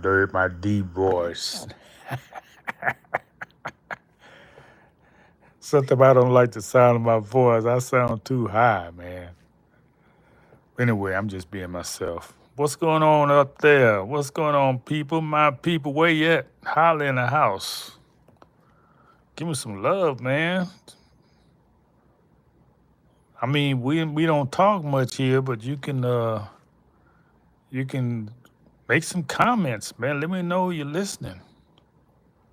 heard my deep voice. Something I don't like the sound of my voice. I sound too high, man. Anyway, I'm just being myself. What's going on up there? What's going on, people? My people, where you at? Holla in the house. Give me some love, man. I mean, we don't talk much here, but you can make some comments, man. Let me know you're listening.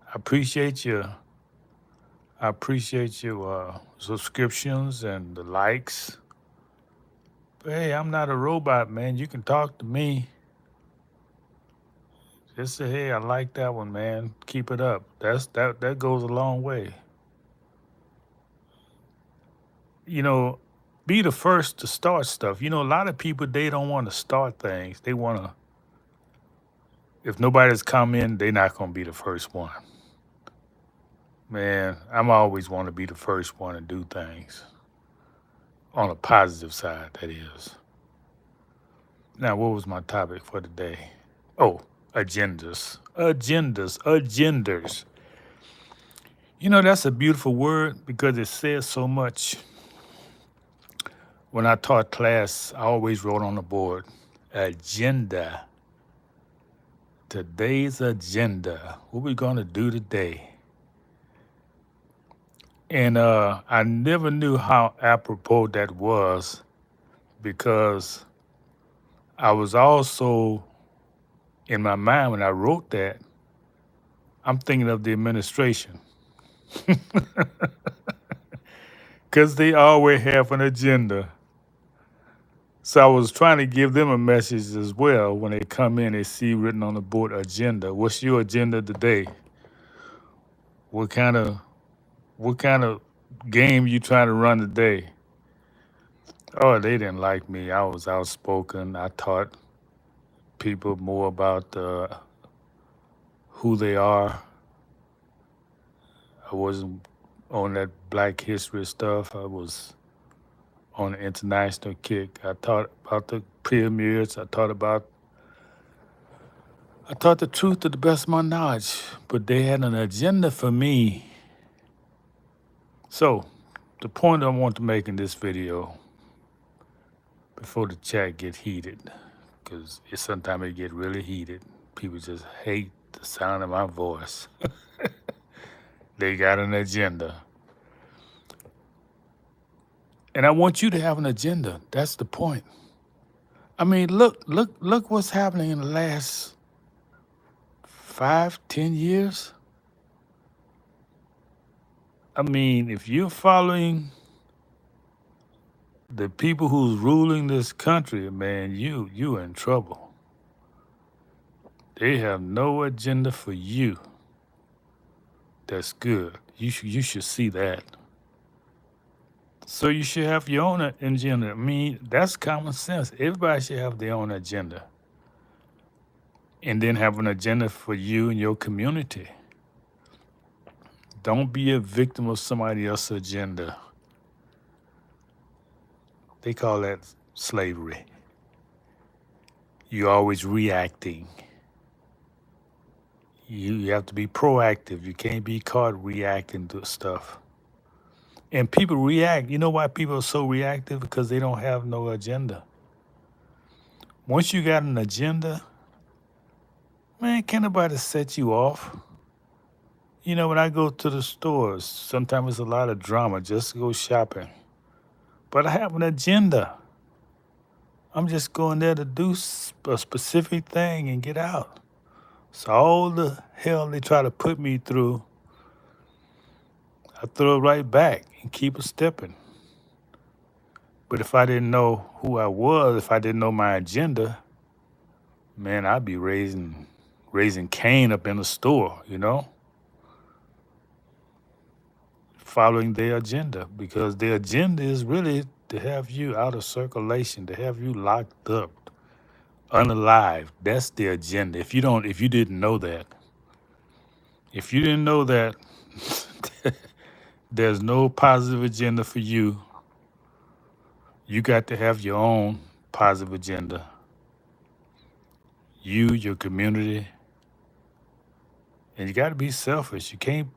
I appreciate your I appreciate your subscriptions and the likes. But hey, I'm not a robot, man. You can talk to me. Just say, hey, I like that one, man. Keep it up. That goes a long way. You know, be the first to start stuff. A lot of people they don't want to start things. They want to. If nobody's come in, they're not gonna be the first one. Man, I'm always want to be the first one to do things on a positive side. That is. Now, what was my topic for today? Oh, agendas. That's a beautiful word because it says so much. When I taught class, I always wrote on the board, agenda. Today's agenda. What we gonna do today? And I never knew how apropos that was because I was also in my mind when I wrote that. I'm thinking of the administration because they always have an agenda. So I was trying to give them a message as well. When they come in, they see written on the board agenda. What's your agenda today? What kind of what kind of game you trying to run today? Oh, they didn't like me. I was outspoken. I taught people more about who they are. I wasn't on that Black History stuff. I was on the international kick. I taught about the pyramids. I taught the truth to the best of my knowledge, but they had an agenda for me. So, the point I want to make in this video, before the chat get heated, because sometimes it get really heated. People just hate the sound of my voice. They got an agenda. And I want you to have an agenda. That's the point. I mean, look what's happening in the last 5, 10 years. I mean, if you're following the people who's ruling this country, man, you in trouble. They have no agenda for you. That's good. You should see that. So you should have your own agenda. I mean, that's common sense. Everybody should have their own agenda. And then have an agenda for you and your community. Don't be a victim of somebody else's agenda. They call that slavery. You're always reacting. You have to be proactive. You can't be caught reacting to stuff. And people react. You know why people are so reactive? Because they don't have no agenda. Once you got an agenda, man, can't nobody set you off. When I go to the stores, sometimes it's a lot of drama just to go shopping. But I have an agenda. I'm just going there to do a specific thing and get out. So all the hell they try to put me through, I throw it right back and keep it stepping. But if I didn't know who I was, if I didn't know my agenda, man, I'd be raising Cain up in the store, following their agenda, because their agenda is really to have you out of circulation, to have you locked up, unalive. That's their agenda. If you didn't know that, there's no positive agenda for you. You got to have your own positive agenda. You, your community, And you got to be selfish. You can't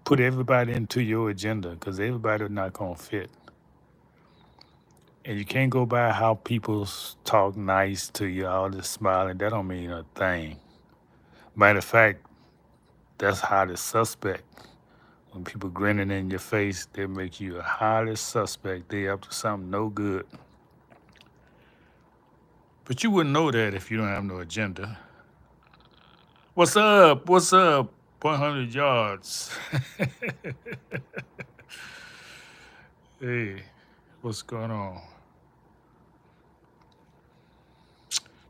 put everybody into your agenda because everybody's not going to fit. And you can't go by how people talk nice to you, all this smiling. That don't mean a thing. Matter of fact, that's highly suspect. When people grinning in your face, they make you a highly suspect. They up to something no good. But you wouldn't know that if you don't have no agenda. What's up? What's up? 100 yards. Hey, what's going on?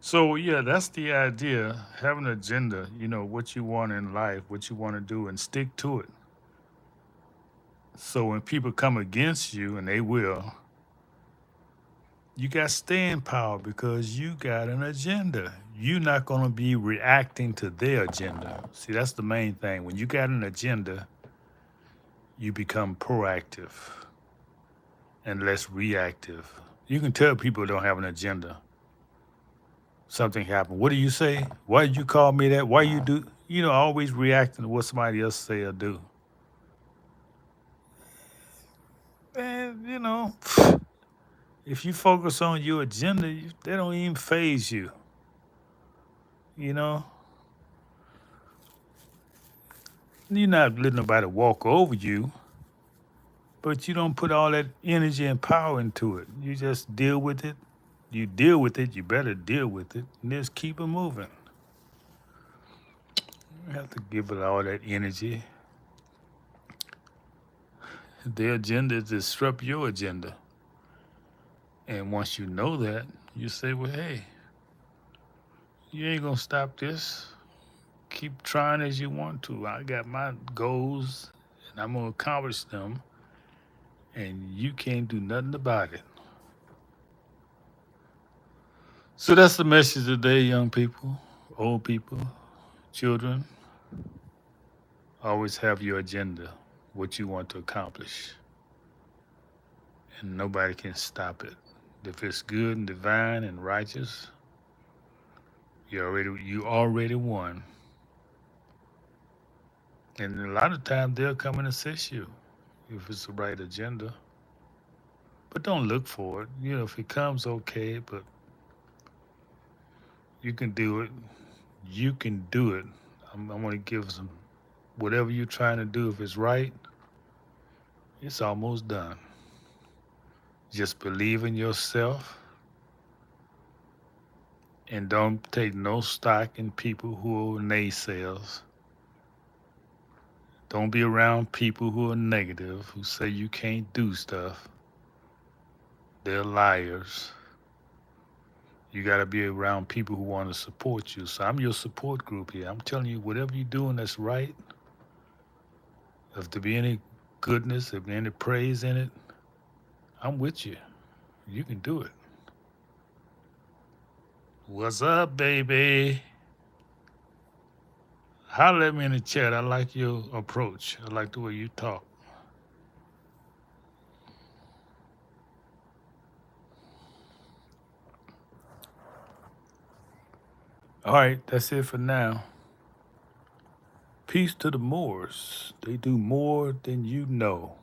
So yeah, that's the idea. Have an agenda. You know what you want in life, what you want to do, and stick to it. So when people come against you, and they will, you got staying power because you got an agenda. You're not going to be reacting to their agenda. See, that's the main thing. When you got an agenda, you become proactive and less reactive. You can tell people don't have an agenda. Something happened. What do you say? Why did you call me that? Why you do? You know, always reacting to what somebody else say or do. And you know, if you focus on your agenda, they don't even phase you. You know, you're not letting nobody walk over you, but you don't put all that energy and power into it. You just deal with it. You deal with it. You better deal with it, and just keep it moving. You have to give it all that energy. Their agenda is to disrupt your agenda. And once you know that, you say, well, hey, you ain't gonna stop this. Keep trying as you want to. I got my goals and I'm gonna accomplish them, and you can't do nothing about it. So that's the message today, young people, old people, children. Always have your agenda, what you want to accomplish, and nobody can stop it. If it's good and divine and righteous, you already won. And a lot of times they'll come and assist you if it's the right agenda. But don't look for it. You know, if it comes, okay, but you can do it. You can do it. I'm going to give some, whatever you're trying to do, if it's right, it's almost done. Just believe in yourself and don't take no stock in people who are naysayers. Don't be around people who are negative, who say you can't do stuff. They're liars. You got to be around people who want to support you. So I'm your support group here. I'm telling you, whatever you're doing that's right, if there be any goodness, if there any praise in it, I'm with you. You can do it. What's up, baby? Holler at me in the chat. I like your approach. I like the way you talk. All right, that's it for now. Peace to the Moors. They do more than you know.